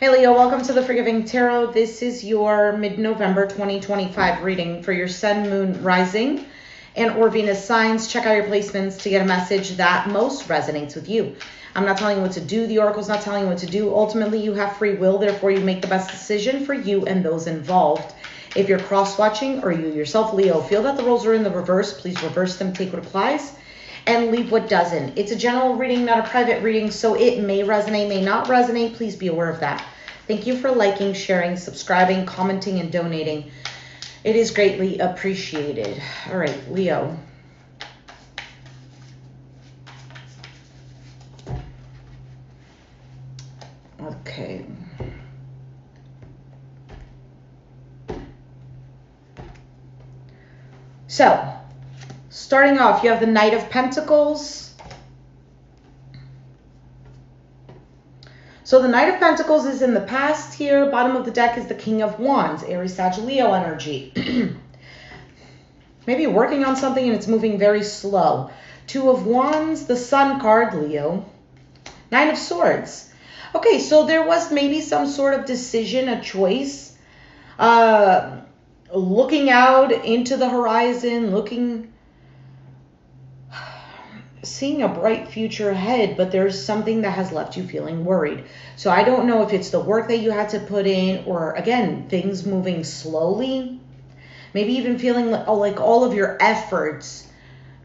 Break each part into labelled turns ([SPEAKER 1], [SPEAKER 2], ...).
[SPEAKER 1] Hey Leo, welcome to the Forgiving Tarot. This is your mid-November 2025 reading for your Sun, Moon, Rising, and or Venus signs. Check out your placements to get a message that most resonates with you. I'm not telling you what to do. The Oracle's not telling you what to do. Ultimately, you have free will. Therefore, you make the best decision for you and those involved. If you're cross-watching or you yourself, Leo, feel that the roles are in the reverse, please reverse them, take what applies, and leave what doesn't. It's a general reading, not a private reading, so it may resonate, may not resonate. Please be aware of that. Thank you for liking, sharing, subscribing, commenting, and donating. It is greatly appreciated. All right, Leo. Okay. So, starting off, you have the Knight of Pentacles. So the Knight of Pentacles is in the past here. Bottom of the deck is the King of Wands, Aries, Sag, Leo energy. Maybe you're working on something and it's moving very slow. Two of Wands, the Sun card, Leo. Nine of Swords. Okay, so there was maybe some sort of decision, a choice. Looking out into the horizon, seeing a bright future ahead, but there's something that has left you feeling worried. So I don't know if it's the work that you had to put in, or again, things moving slowly. Maybe even feeling like all of your efforts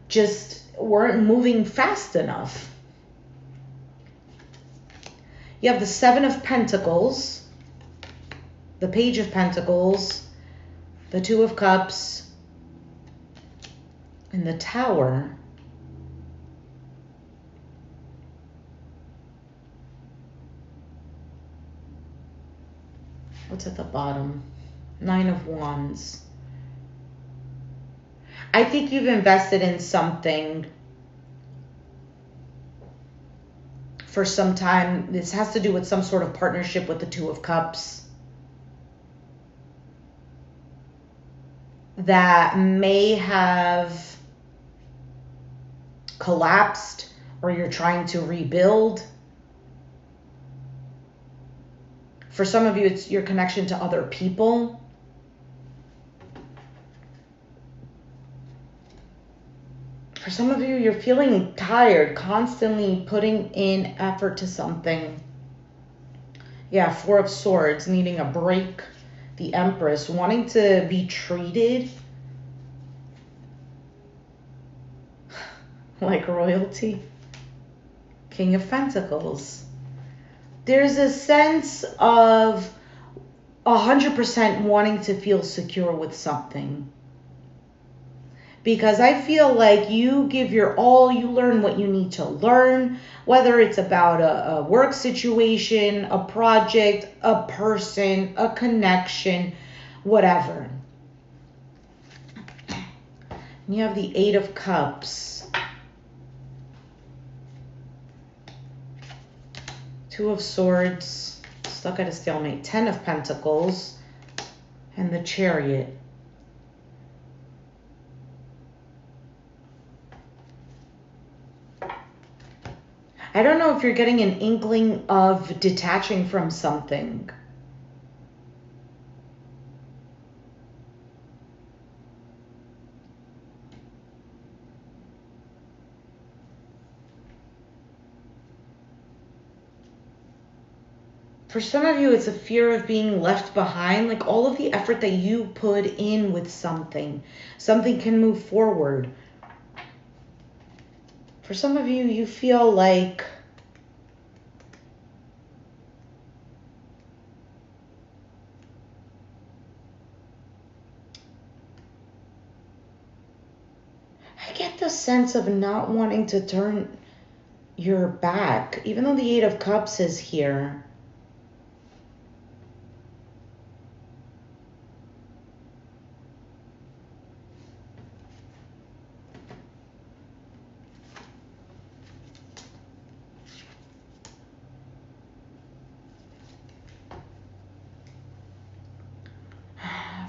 [SPEAKER 1] just weren't moving fast enough. You have the Seven of Pentacles, the Page of Pentacles, the Two of Cups, and the Tower. What's at the bottom? Nine of Wands. I think you've invested in something for some time. This has to do with some sort of partnership with the Two of Cups that may have collapsed, or you're trying to rebuild. For some of you, it's your connection to other people. For some of you, you're feeling tired, constantly putting in effort to something. Yeah, Four of Swords, needing a break. The Empress, wanting to be treated like royalty. King of Pentacles. There's a sense of 100% wanting to feel secure with something. Because I feel like you give your all, you learn what you need to learn, whether it's about a work situation, a project, a person, a connection, whatever. And you have the Eight of Cups. Two of Swords, stuck at a stalemate. Ten of Pentacles, and the Chariot. I don't know if you're getting an inkling of detaching from something. For some of you, it's a fear of being left behind, like all of the effort that you put in with something. Something can move forward. For some of you, you feel like I get the sense of not wanting to turn your back, even though the Eight of Cups is here.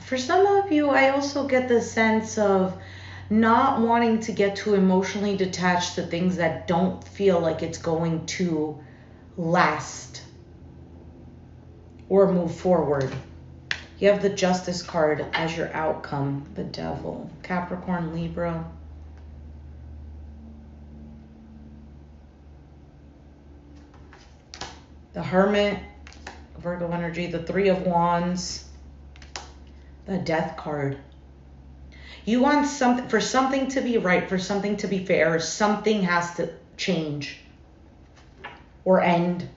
[SPEAKER 1] For some of you, I also get the sense of not wanting to get too emotionally detached to things that don't feel like it's going to last. or move forward. You have the Justice card as your outcome, the Devil, Capricorn, Libra. The Hermit, Virgo energy, the Three of Wands, the Death card. You want something, for something to be right, for something to be fair, something has to change or end.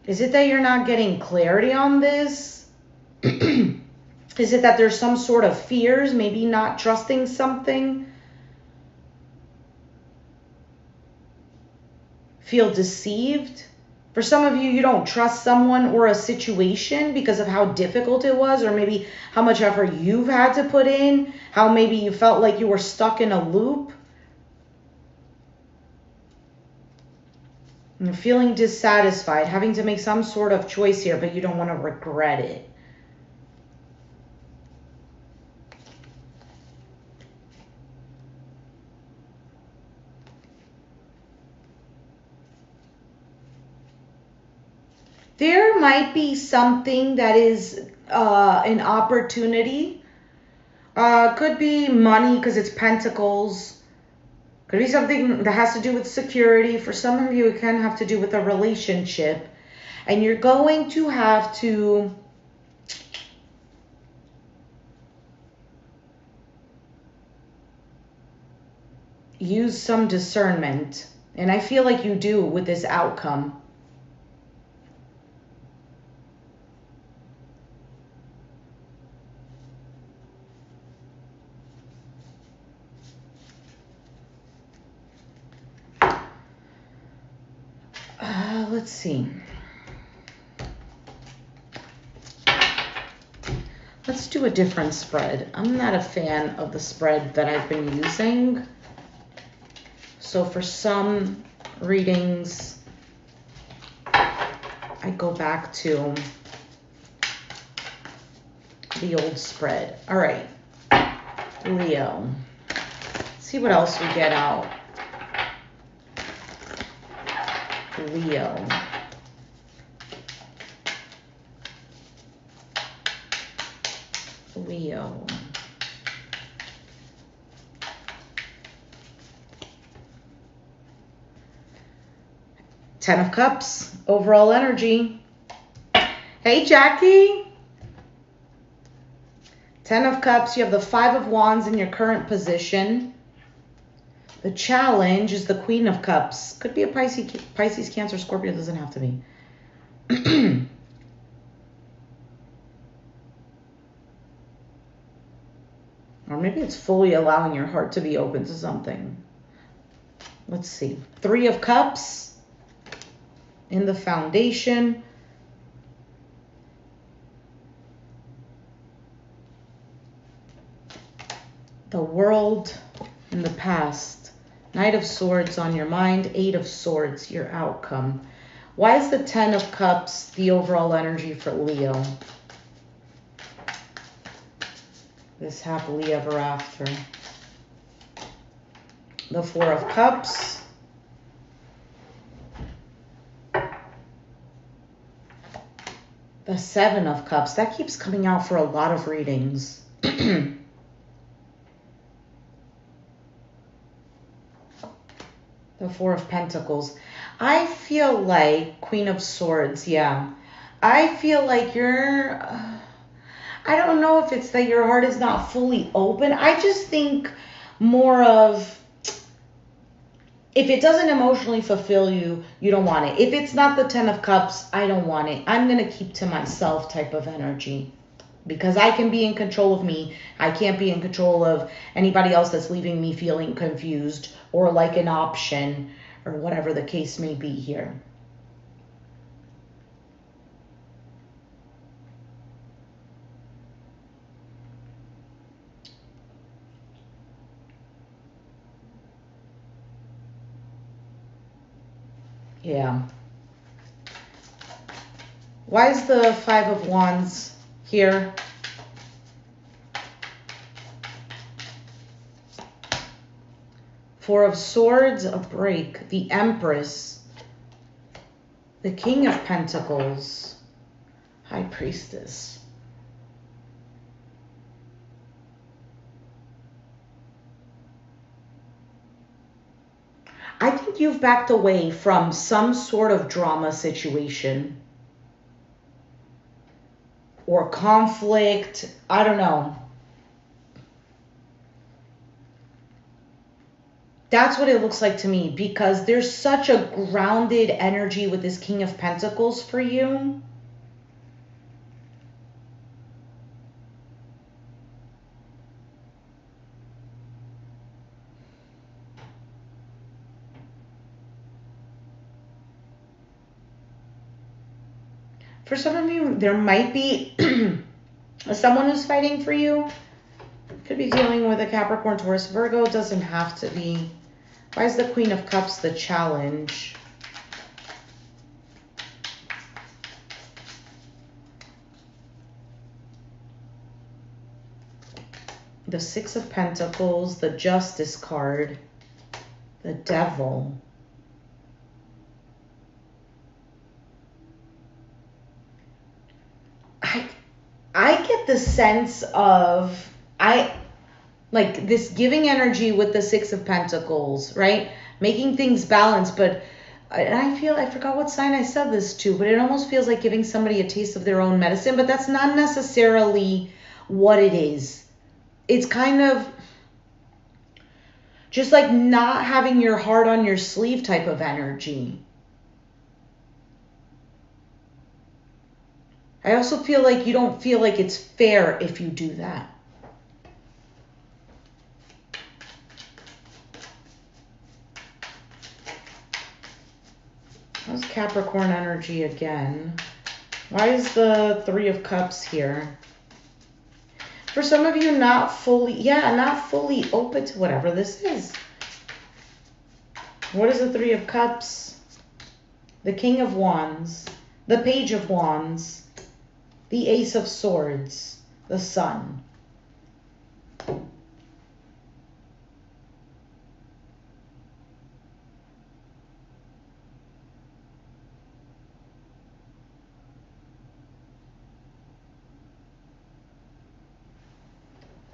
[SPEAKER 1] Is it that you're not getting clarity on this? Is it that there's some sort of fears, maybe not trusting something? Feel deceived? For some of you, you don't trust someone or a situation because of how difficult it was, or maybe how much effort you've had to put in, how maybe you felt like you were stuck in a loop. You're feeling dissatisfied, having to make some sort of choice here, but you don't want to regret it. There might be something that is an opportunity. Could be money because it's Pentacles. Could be something that has to do with security. For some of you, it can have to do with a relationship. And you're going to have to use some discernment. And I feel like you do with this outcome. Let's see. Let's do a different spread. I'm not a fan of the spread that I've been using. So for some readings, I go back to the old spread. All right, Leo. Let's see what else we get out. Leo. Leo. Ten of Cups, overall energy. Hey, Jackie. Ten of Cups, you have the Five of Wands in your current position. The challenge is the Queen of Cups. Could be a Pisces, Cancer, Scorpio. Doesn't have to be. Or maybe it's fully allowing your heart to be open to something. Let's see. Three of Cups in the foundation. The World in the past. Knight of Swords on your mind. Eight of Swords, your outcome. Why is the Ten of Cups the overall energy for Leo? This happily ever after. The Four of Cups. The Seven of Cups. That keeps coming out for a lot of readings. The Four of Pentacles. I feel like Queen of Swords, yeah. I feel like you're... I don't know if it's that your heart is not fully open. I just think more of... If it doesn't emotionally fulfill you, you don't want it. If it's not the Ten of Cups, I don't want it. I'm going to keep to myself type of energy. Because I can be in control of me. I can't be in control of anybody else that's leaving me feeling confused or like an option or whatever the case may be here. Yeah. Why is the Five of Wands here? Four of Swords, a break. The Empress. The King of Pentacles. High Priestess. I think you've backed away from some sort of drama situation or conflict. I don't know. That's what it looks like to me, because there's such a grounded energy with this King of Pentacles for you. For some of you, there might be someone who's fighting for you. Could be dealing with a Capricorn, Taurus, Virgo. Doesn't have to be. Why is the Queen of Cups the challenge? The Six of Pentacles, the Justice card, the Devil. I get the sense of, like this giving energy with the Six of Pentacles, right? Making things balanced, but I forgot what sign I said this to, but it almost feels like giving somebody a taste of their own medicine, but that's not necessarily what it is. It's kind of just like not having your heart on your sleeve type of energy. I also feel like you don't feel like it's fair if you do that. That's Capricorn energy again. Why is the Three of Cups here? For some of you, not fully open to whatever this is. What is the Three of Cups? The King of Wands, the Page of Wands, the Ace of Swords, the Sun.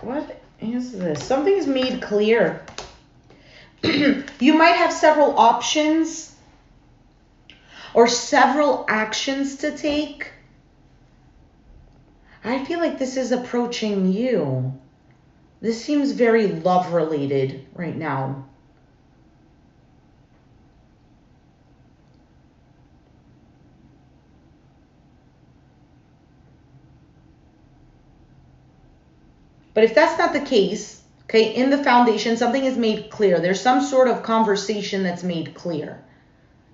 [SPEAKER 1] What is this? Something's made clear. You might have several options or several actions to take. I feel like this is approaching you. This seems very love related right now. But if that's not the case, okay, in the foundation, something is made clear. There's some sort of conversation that's made clear.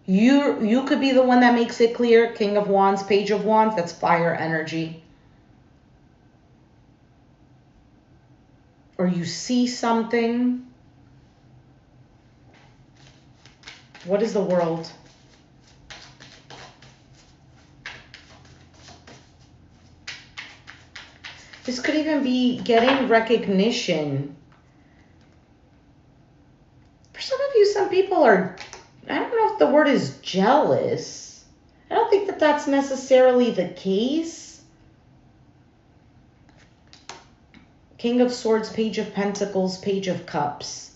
[SPEAKER 1] You could be the one that makes it clear. King of Wands, Page of Wands, that's fire energy. Or you see something. What is the World? This could even be getting recognition. For some of you, some people are, I don't know if the word is jealous. I don't think that that's necessarily the case. King of Swords, Page of Pentacles, Page of Cups.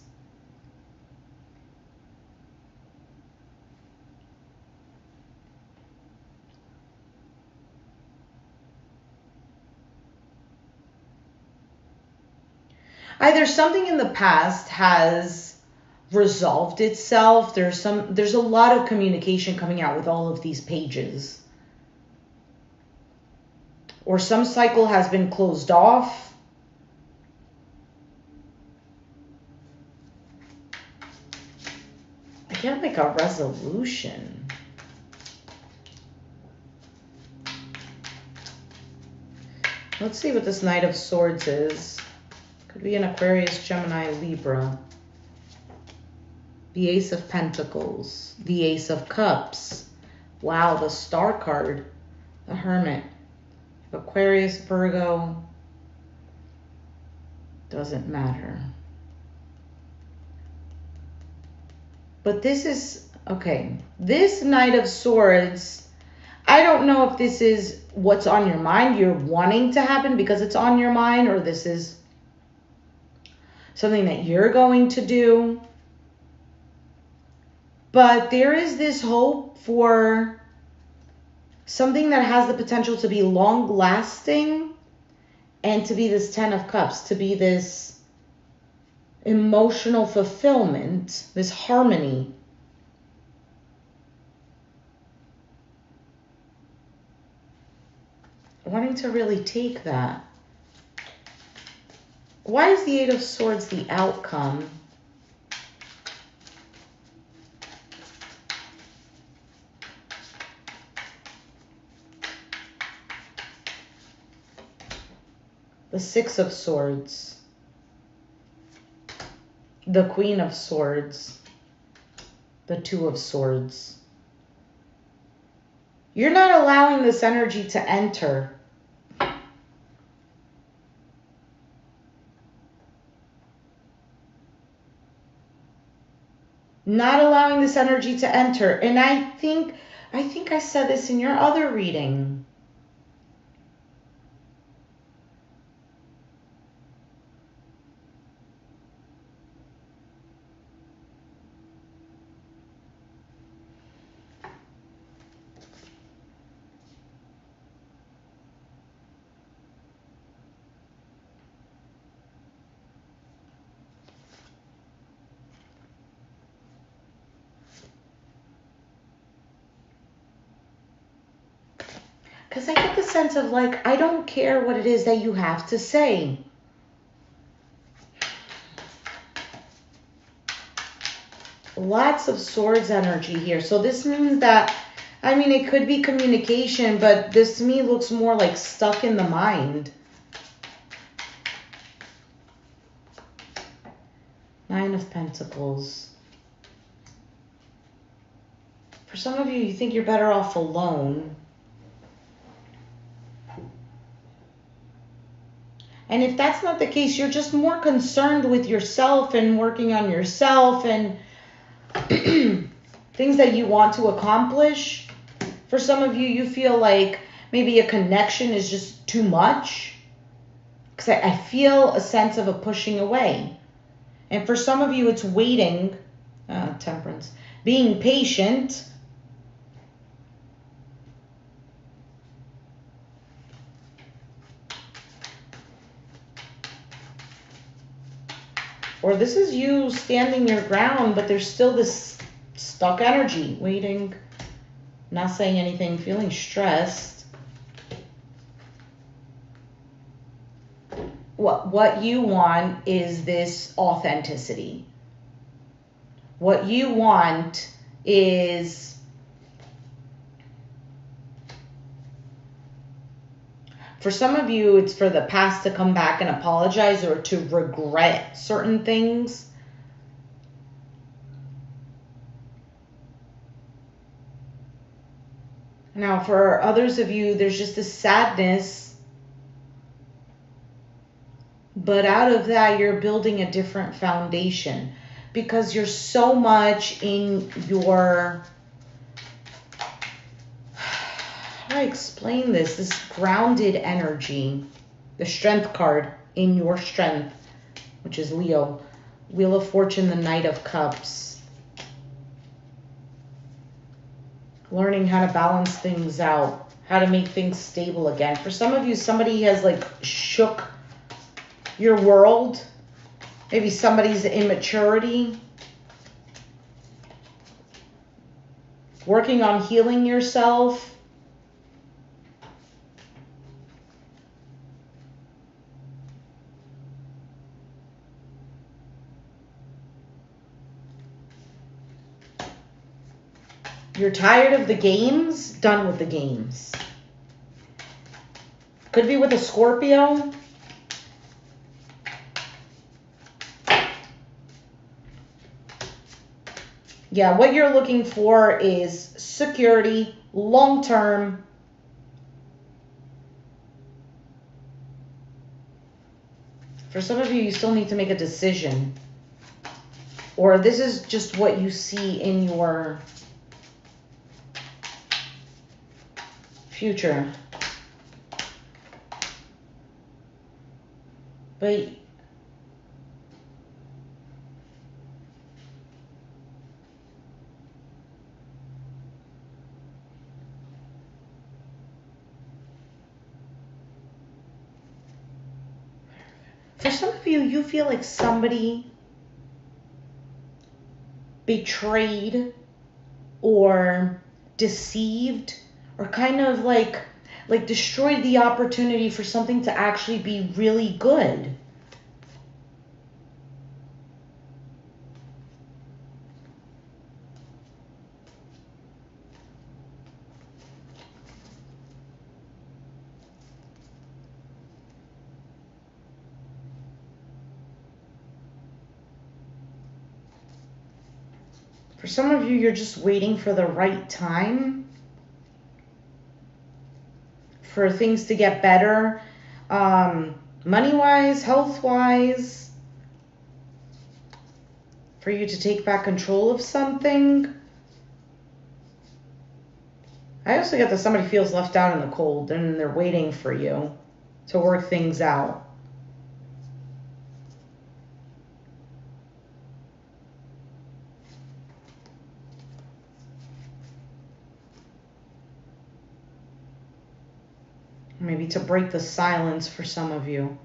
[SPEAKER 1] Either something in the past has resolved itself. There's a lot of communication coming out with all of these pages. Or some cycle has been closed off. I get like a resolution. Let's see what this Knight of Swords is. Could be an Aquarius, Gemini, Libra. The Ace of Pentacles. The Ace of Cups. Wow, the Star card. The Hermit. Aquarius, Virgo. Doesn't matter. But this is, okay, this Knight of Swords, I don't know if this is what's on your mind, you're wanting to happen because it's on your mind, or this is something that you're going to do. But there is this hope for something that has the potential to be long-lasting and to be this Ten of Cups, to be this emotional fulfillment, this harmony. Wanting to really take that. Why is the Eight of Swords the outcome? The Six of Swords. The Queen of Swords. The Two of Swords. You're not allowing this energy to enter. Not allowing this energy to enter. And I think I said this in your other reading. Because I get the sense of like, I don't care what it is that you have to say. Lots of swords energy here. So this means that, I mean, it could be communication, but this to me looks more like stuck in the mind. Nine of Pentacles. For some of you, you think you're better off alone. And if that's not the case, you're just more concerned with yourself and working on yourself and things that you want to accomplish. For some of you, you feel like maybe a connection is just too much. Because I feel a sense of a pushing away. And for some of you, it's waiting, Temperance, being patient. Or this is you standing your ground, but there's still this stuck energy, waiting, not saying anything, feeling stressed. What you want is this authenticity. What you want is for some of you, it's for the past to come back and apologize or to regret certain things. Now, for others of you, there's just this sadness. But out of that, you're building a different foundation because you're so much in your... How do I explain this? This grounded energy, the Strength card in your strength, which is Leo. Wheel of Fortune, the Knight of Cups. Learning how to balance things out, how to make things stable again. For some of you, somebody has like shook your world. Maybe somebody's immaturity. Working on healing yourself. You're tired of the games, done with the games. Could be with a Scorpio. Yeah, what you're looking for is security, long-term, For some of you, you still need to make a decision. Or this is just what you see in your future. But for some of you, you feel like somebody betrayed or deceived or kind of like destroyed the opportunity for something to actually be really good. For some of you, you're just waiting for the right time for things to get better, money-wise, health-wise, for you to take back control of something. I also get that somebody feels left out in the cold and they're waiting for you to work things out. Maybe to break the silence for some of you.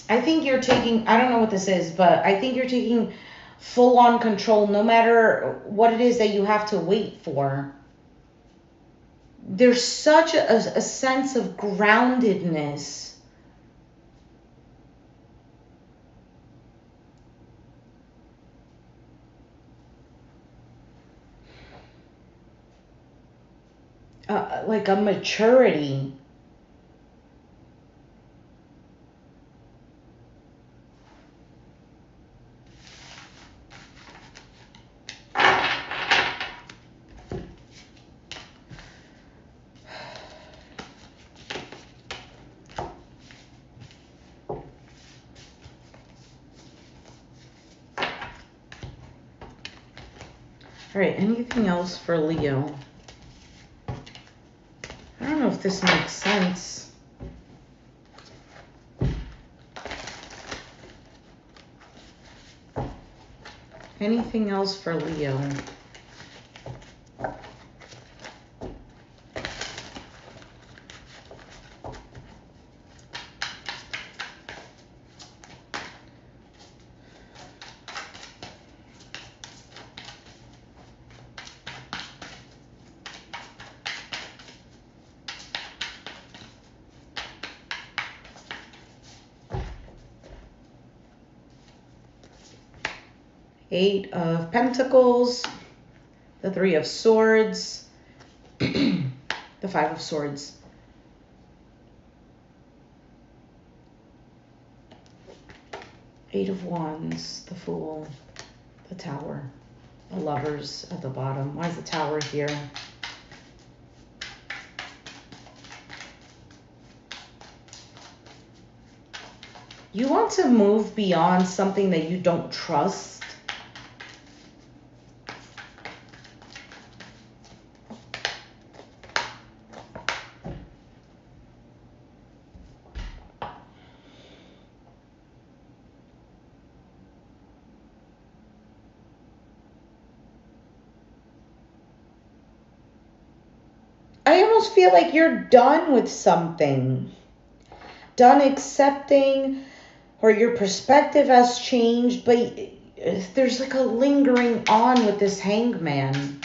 [SPEAKER 1] I think you're taking, I don't know what this is, but I think you're taking full-on control no matter what it is that you have to wait for. There's such a sense of groundedness. Like a maturity. All right, anything else for Leo? I don't know if this makes sense. Anything else for Leo? Eight of Pentacles, the Three of Swords, the Five of Swords. Eight of Wands, the Fool, the Tower, the Lovers at the bottom. Why is the Tower here? You want to move beyond something that you don't trust. I almost feel like you're done with something. Done accepting, or your perspective has changed, but there's like a lingering on with this Hangman.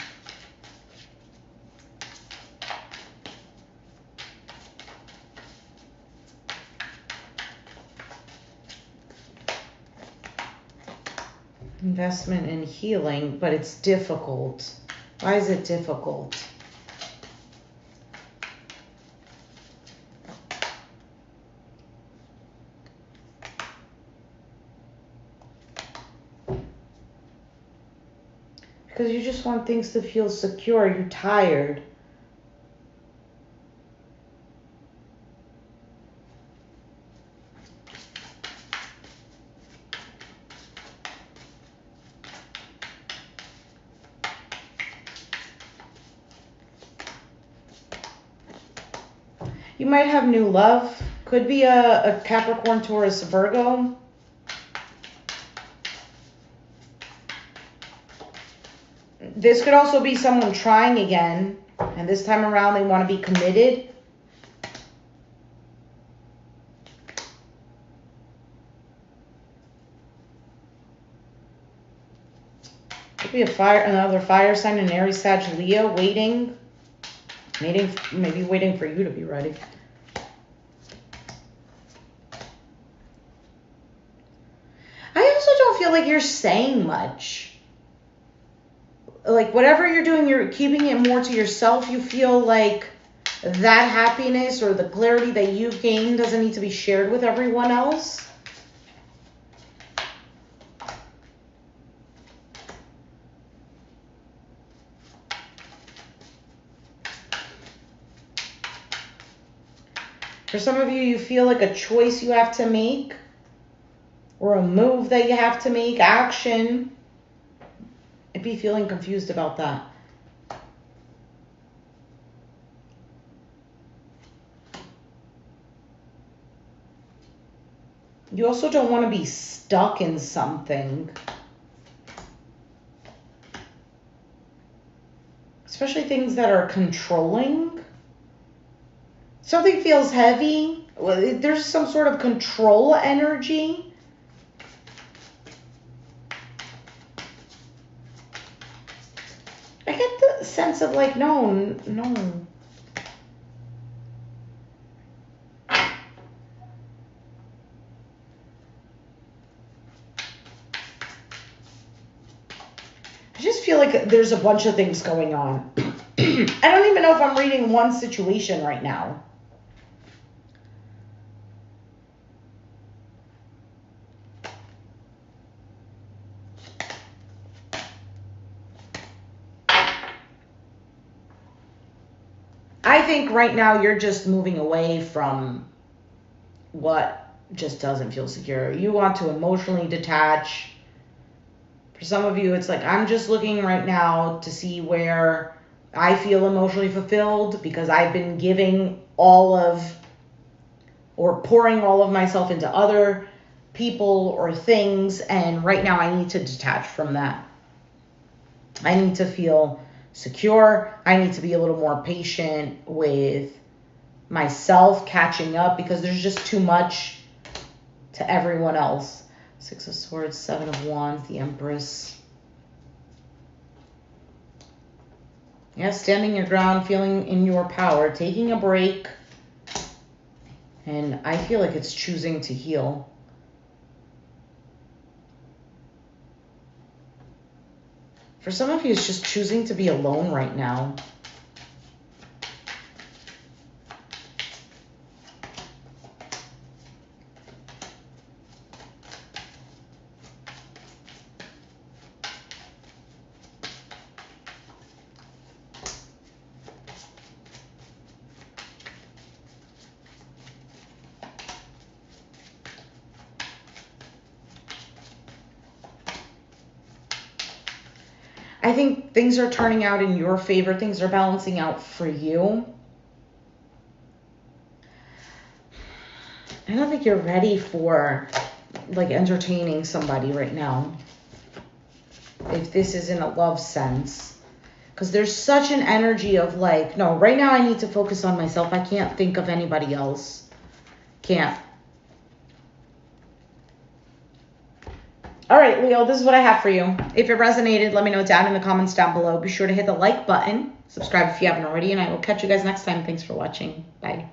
[SPEAKER 1] Investment in healing, but it's difficult. Why is it difficult? Because you just want things to feel secure. You're tired. You might have new love. Could be a Capricorn, Taurus, Virgo. This could also be someone trying again. And this time around, they want to be committed. Could be another fire sign, an Aries, Sag, Leo, waiting. Maybe waiting for you to be ready. I also don't feel like you're saying much. Like, whatever you're doing, you're keeping it more to yourself. You feel like that happiness or the clarity that you've gained doesn't need to be shared with everyone else. For some of you, you feel like a choice you have to make or a move that you have to make, action. I'd be feeling confused about that. You also don't want to be stuck in something. Especially things that are controlling. Something feels heavy. There's some sort of control energy. I get the sense of like, no. I just feel like there's a bunch of things going on. I don't even know if I'm reading one situation right now. I think right now you're just moving away from what just doesn't feel secure. You want to emotionally detach. For some of you, it's like, I'm just looking right now to see where I feel emotionally fulfilled because I've been giving pouring all of myself into other people or things. And right now I need to detach from that. I need to feel secure. I need to be a little more patient with myself catching up because there's just too much to everyone else. 6 of Swords, 7 of Wands, the Empress. Yeah, standing your ground, feeling in your power, taking a break. And I feel like it's choosing to heal. For some of you, it's just choosing to be alone right now. I think things are turning out in your favor. Things are balancing out for you. I don't think you're ready for like entertaining somebody right now. If this is in a love sense. Because there's such an energy of like, no, right now I need to focus on myself. I can't think of anybody else. Can't. All right, Leo, this is what I have for you. If it resonated, let me know down in the comments down below. Be sure to hit the like button. Subscribe if you haven't already, and I will catch you guys next time. Thanks for watching. Bye.